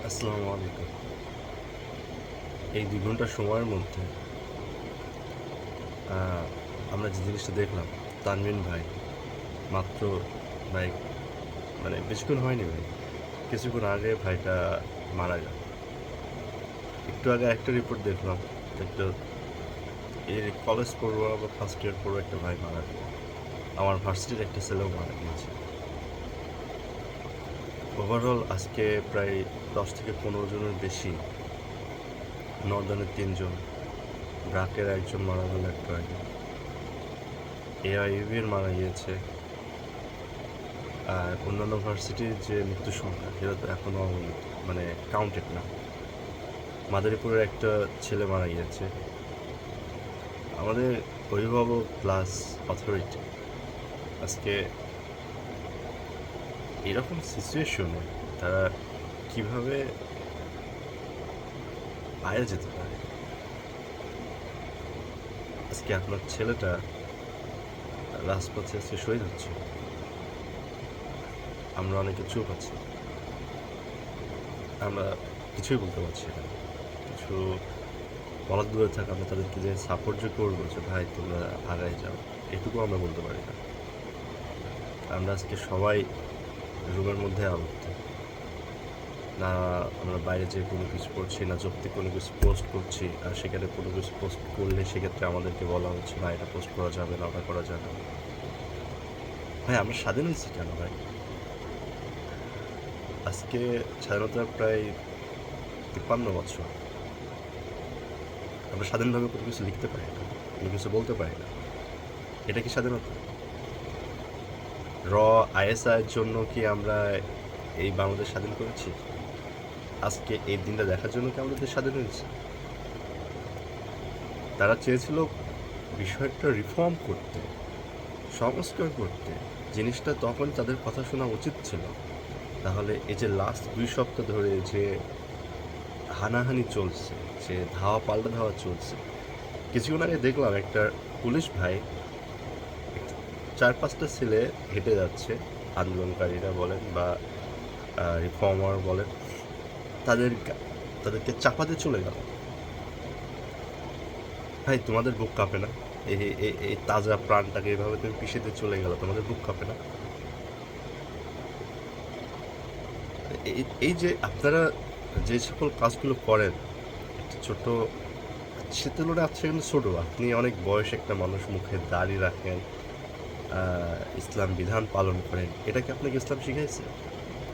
আসসালামু আলাইকুম। এই ২ ঘন্টা সময়ের মধ্যে আমরা যে জিনিসটা দেখলাম, তানভীর ভাই মাত্র ভাই মানে বেশিক্ষণ হয়নি ভাই। কিছুক্ষণ আগে ভাইটা মারা গেল। একটু আগে একটা রিপোর্ট দেখলাম, একটা এই কলেজ পড়ুয়া বা ফার্স্ট ইয়ার পড়ুয়া একটা ভাই মারা গেল। আমার ভার্সিটির একটা ছেলেও মারা গিয়েছে। ওভারঅল আজকে প্রায় ১০ থেকে ১৫ জনের বেশি, নর্দার্নের ৩ জন, ব্রাকের একজন মারা গেল একটু আগে, এআইইউবির মারা গিয়েছে। আর অন্যান্য ভার্সিটির যে মৃত্যু সংখ্যা সেটা তো এখনও মানে কাউন্টেড না। মাদারীপুরের একটা ছেলে মারা গিয়েছে। আমাদের অভিভাবক প্লাস অথরিটি আজকে এরকম সিচুয়েশনে তারা কিভাবে পায়ে যেতে পারে। আজকে আপনার ছেলেটা রাজপথে আজকে শহীদ হচ্ছে, আমরা অনেকে চুপ আছি, আমরা কিছুই বলতে পারছি না। কিছু বলার দূরে থাকা, আমরা তাদেরকে যে সাপোর্ট যে করবো যে ভাই তোমরা আগায় যাও, এটুকু আমরা বলতে পারি না। আমরা আজকে সবাই রুমের মধ্যে আবদ্ধ, না আমরা বাইরে যে কোনো কিছু করছি, না যৌক্তিক কোনো কিছু পোস্ট করছি। আর সেখানে কোনো কিছু পোস্ট করলে সেক্ষেত্রে আমাদেরকে বলা হচ্ছে না এটা পোস্ট করা যাবে না, ওটা করা যাবে না। ভাই আমরা স্বাধীন হয়েছি কেন ভাই? আজকে স্বাধীনতার প্রায় ৫৩ বছর, আমরা স্বাধীনভাবে কোনো কিছু লিখতে পারি না, কোনো কিছু বলতে পারি না। এটা কি স্বাধীনতা? আইএসআইয়ের জন্য কি আমরা এই বাংলাদেশ স্বাধীন করেছি? আজকে এই দিনটা দেখার জন্য কি আমাদের দেশ স্বাধীন হয়েছে? তারা চেয়েছিল বিষয়টা রিফর্ম করতে, সংস্কার করতে। জিনিসটা তখন তাদের কথা শোনা উচিত ছিল। তাহলে এই যে লাস্ট ২ সপ্তাহ ধরে যে হানাহানি চলছে, যে ধাওয়া পাল্টা ধাওয়া চলছে, কিছুক্ষণ আগে দেখলাম একটা পুলিশ ভাই ৪-৫টা ছেলে হেঁটে যাচ্ছে, আন্দোলনকারীরা বলেন বা রিফর্মার বলেন, তাদের তাদেরকে চাপাতে চলে গেল। ভাই তোমাদের বুক কাঁপে না? এই এই তাজা প্রাণটাকে এভাবে তুমি পিষে দিয়ে চলে গেল, তোমাদের বুক কাঁপে না? এই যে আপনারা যে সকল কাজগুলো করেন, একটা ছোট, সে তুলনায় আপনি কিন্তু ছোটো, আপনি অনেক বয়স একটা মানুষ, মুখে দাড়ি রাখেন, ইসলাম বিধান পালন করেন, এটা কি আপনাকে ইসলাম শিখাইছে?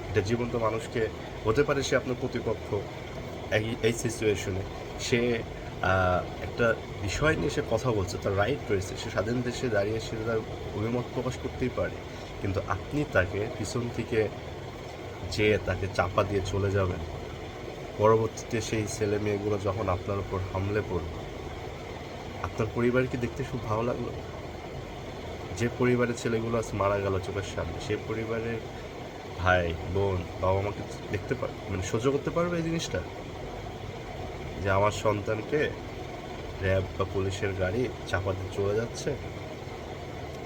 এটা জীবন্ত মানুষকে, হতে পারে সে আপনার প্রতিপক্ষ, এই সিচুয়েশনে সে একটা বিষয় নিয়ে সে কথা বলছে, তার রাইট রয়েছে, সে স্বাধীন দেশে দাঁড়িয়ে সে তার অভিমত প্রকাশ করতেই পারে। কিন্তু আপনি তাকে পিছন থেকে যে তাকে চাপা দিয়ে চলে যাবেন, পরবর্তীতে সেই ছেলে মেয়েগুলো যখন আপনার উপর হামলে পড়বে, আপনার পরিবারকে দেখতে খুব ভালো লাগলো? যে পরিবারের ছেলেগুলো আজ মারা গেল চোখের সামনে, সেই পরিবারের ভাই বোন বাবা মাকে দেখতে মানে সহ্য করতে পারবে এই জিনিসটা, যে আমার সন্তানকে র্যাব বা পুলিশের গাড়ি চাপা দিয়ে চলে যাচ্ছে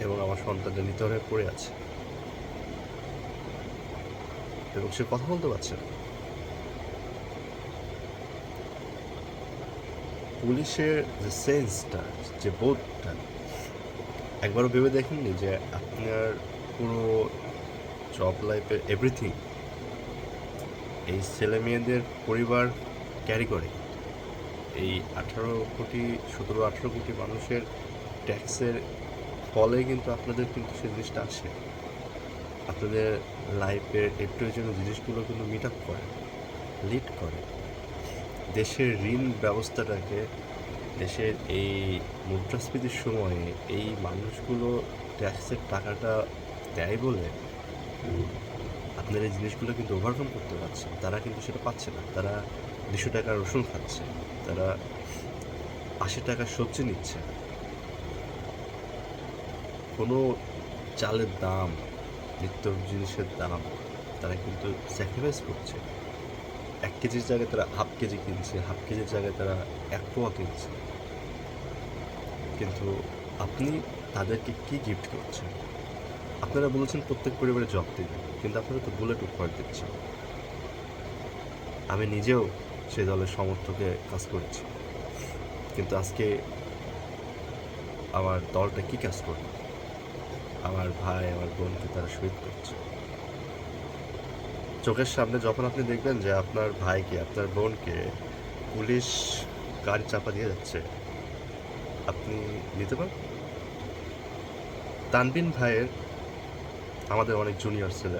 এবং আমার সন্তানটা নিথর হয়ে পড়ে আছে এবং সে কথা বলতে পারছে না? পুলিশের যে সেন্সটা, যে বোধটা, একবারও ভেবে দেখেননি যে আপনার পুরো জব লাইফের এভরিথিং এই ছেলে মেয়েদের পরিবার ক্যারি করে? এই 17-18 কোটি মানুষের ট্যাক্সের ফলে কিন্তু আপনাদের কিন্তু সেই জিনিসটা আসে। আপনাদের লাইফের প্রয়োজনীয় জিনিসগুলো কিন্তু মিট আপ করে, লিড করে। দেশের ঋণ ব্যবস্থাটাকে, দেশের এই মুদ্রাস্ফীতির সময়ে এই মানুষগুলো ট্যাক্সের টাকাটা দেয় বলে আপনার এই জিনিসগুলো কিন্তু ওভারকাম করতে পারছে, তারা কিন্তু সেটা পাচ্ছে না। তারা ২০০ টাকার রসুন খাচ্ছে, তারা ৮০ টাকার সবজি নিচ্ছে, কোনো চালের দাম, নিত্য জিনিসের দাম তারা কিন্তু স্যাক্রিফাইস করছে। ১ কেজির জায়গায় তারা হাফ কেজি কিনছে, হাফ কেজির জায়গায় তারা ১ পোয়া কিনছে। কিন্তু আপনি তাদেরকে কি গিফট করছেন? আপনারা বলেছেন প্রত্যেক পরিবারে জব দিবেন, কিন্তু আপনারা তো বুলেট উপহার দিচ্ছেন। আমি নিজেও সেই দলের সমর্থকে কাজ করেছি, কিন্তু আজকে আমার দলটা কি কাজ করবে? আমার ভাই আমার বোনকে তারা শহীদ করছে। চোখের সামনে যখন আপনি দেখবেন যে আপনার ভাইকে আপনার বোনকে পুলিশ গাড়ি চাপা দিয়ে যাচ্ছে, আপনি নিতে পারেন? তানবিন ভাইয়ের, আমাদের অনেক জুনিয়র ছেলে,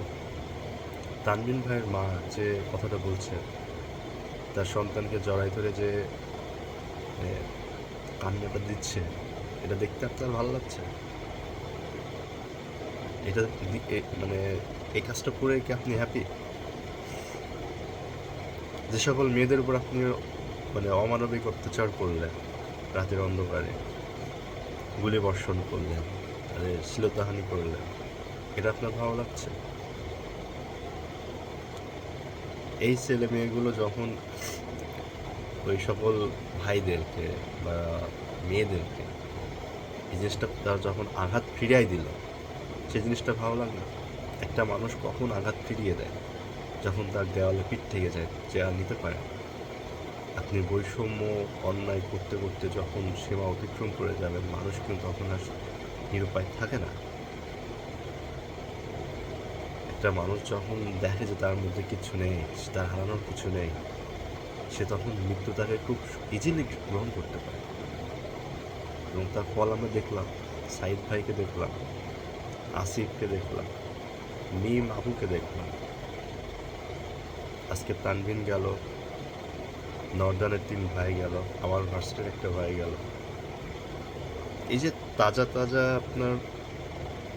তানবিন ভাইয়ের মা যে কথাটা বলছে, তার সন্তানকে জড়াই ধরে যে কান্নাটা দিচ্ছে, এটা দেখতে আপনার ভালো লাগছে? এটা মানে এই কাজটা করে কি আপনি হ্যাপি? যে সকল মেয়েদের উপর আপনি মানে অমানবিক অত্যাচার করলেন, রাতের অন্ধকারে গুলি বর্ষণ করলেন, তাদের শ্লীলতাহানি করলেন, এটা আপনার ভালো লাগছে? এই ছেলে মেয়েগুলো যখন ওই সকল ভাইদেরকে বা মেয়েদেরকে এই জিনিসটা তার যখন আঘাত ফিরিয়ে দিল, সেই জিনিসটা ভালো লাগলো? একটা মানুষ কখন আঘাত ফিরিয়ে দেয়? যখন তার দেওয়ালে পিঠ থেকে যায়, যে আর নিতে পারে না। আপনি বৈষম্য অন্যায় করতে করতে যখন সীমা অতিক্রম করে যাবেন, মানুষ কিন্তু তখন আর নিরুপায় থাকে না। একটা মানুষ যখন দেখে যে তার মধ্যে কিছু নেই, তার হারানোর কিছু নেই, সে তখন মৃত্যু তাকে খুব ইজিলি গ্রহণ করতে পারে। এবং তার ফল আমরা দেখলাম, সাইদ ভাইকে দেখলাম, আসিফকে দেখলাম, মিম আবুকে দেখলাম, আজকে তানভিন গেল, নর্দানের 3 ভাই গেল, আমার ভার্সিটির একটা ভাই গেল। এই যে তাজা তাজা আপনার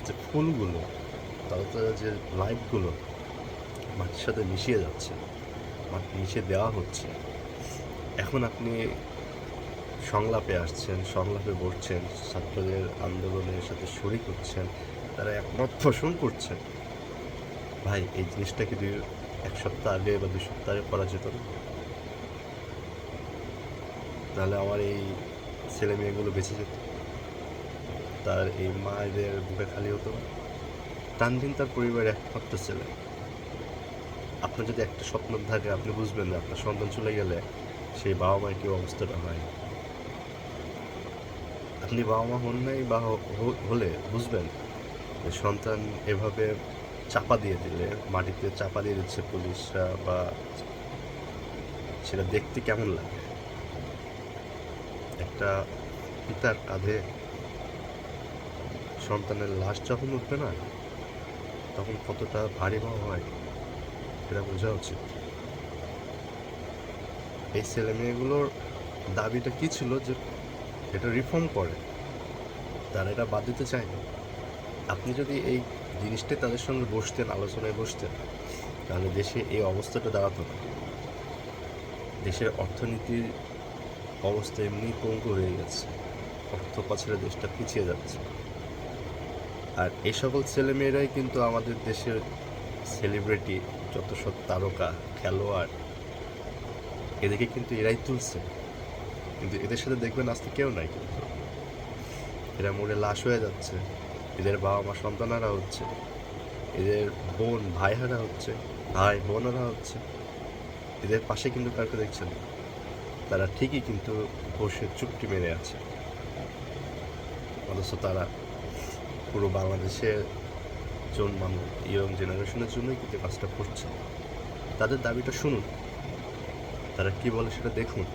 যে ফুলগুলো, তাজা তাজা যে লাইফগুলো মাটির সাথে মিশিয়ে যাচ্ছে, মাটি মিশিয়ে দেওয়া হচ্ছে। এখন আপনি সংলাপে আসছেন, সংলাপে বসছেন, ছাত্রদের আন্দোলনের সাথে শরিক হচ্ছেন, তারা একমত পোষণ করছেন। ভাই, এই জিনিসটা কি 1 সপ্তাহ আগে বা 2 সপ্তাহ আগে করা যেত না? তাহলে আমার এই ছেলে মেয়েগুলো বেঁচে যেত, তার এই মায়েদের বুকে খালি হতো না। তানভিন তার পরিবারের একমাত্র ছেলে। আপনার যদি একটা স্বপ্ন থাকে, আপনি বুঝবেন না আপনার সন্তান চলে গেলে সেই বাবা মায়ের কি অবস্থাটা হয়। আপনি বাবা মা হন নাই বা হলে বুঝবেন যে সন্তান এভাবে চাপা দিয়ে দিলে, মাটিতে চাপা দিয়ে দিচ্ছে পুলিশরা, বা সেটা দেখতে কেমন লাগে। একটা পিতার কাঁধে সন্তানের লাশ যখন উঠবে না, তখন কতটা ভারী ভাব হয়, এটা বোঝা উচিত। এই ছেলে মেয়েগুলোর দাবিটা কি ছিল? যে এটা রিফর্ম করে, তারা এটা বাদ দিতে চায় না। আপনি যদি এই জিনিসটাই তাদের সঙ্গে বসতেন, আলোচনায় বসতেন, তাহলে দেশে এই অবস্থাটা দাঁড়াতো না। দেশের অর্থনীতির অবস্থা এমনি পঙ্গু হয়ে গেছে, অর্থ পাচারে দেশটা পিছিয়ে যাচ্ছে। আর এই সকল ছেলেমেয়েরাই কিন্তু আমাদের দেশের সেলিব্রিটি, যত সব তারকা খেলোয়াড়, এদেরকে কিন্তু এরাই তুলছে। কিন্তু এদের সাথে দেখবেন আজকে কেউ নাই, কিন্তু এরা মরে লাশ হয়ে যাচ্ছে, এদের বাবা মা সন্তানারা হচ্ছে, এদের বোন ভাইহারা হচ্ছে, ভাই বোনেরা হচ্ছে, এদের পাশে কিন্তু কাউকে দেখছেন না। তারা ঠিকই কিন্তু বসে চুপটি মেরে আছে, অথচ তারা পুরো বাংলাদেশের ইয়ং জেনারেশনের জন্যই কিন্তু কাজটা করছে। তাদের দাবিটা শুনুন, তারা কি বলে সেটা দেখুন,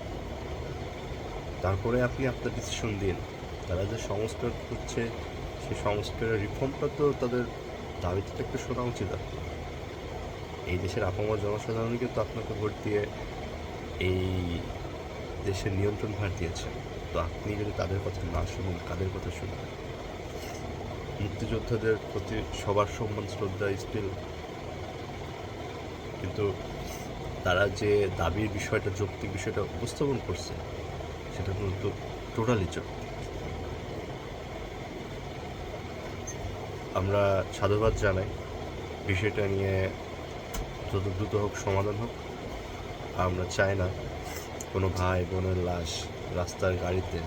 তারপরে আপনি আপনার ডিসিশন দিন। তারা যে সংস্কার করছে, সেই সংস্কারের রিফর্মটা তো তাদের দাবিটা একটু শোনা উচিত। এই দেশের আপামর জনসাধারণ কিন্তু আপনাকে ভোট দিয়ে এই দেশের নিয়ন্ত্রণ ভার দিয়েছে। তো আপনি যদি তাদের কথা না শুনুন, কাদের কথা শুনবেন? মুক্তিযোদ্ধাদের প্রতি সবার সম্মান শ্রদ্ধা স্টিল, কিন্তু তারা যে দাবির বিষয়টা, যৌক্তিক বিষয়টা উপস্থাপন করছে, সেটা কিন্তু টোটালি যৌক্তিক। আমরা সাধুবাদ জানাই, বিষয়টা নিয়ে যত দ্রুত হোক সমাধান হোক। আমরা চাই না কোনো ভাই বোনের লাশ রাস্তার গাড়িতে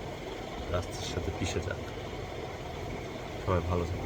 রাস্তার সাথে পিষে যাক। সবাই ভালো থাকুন।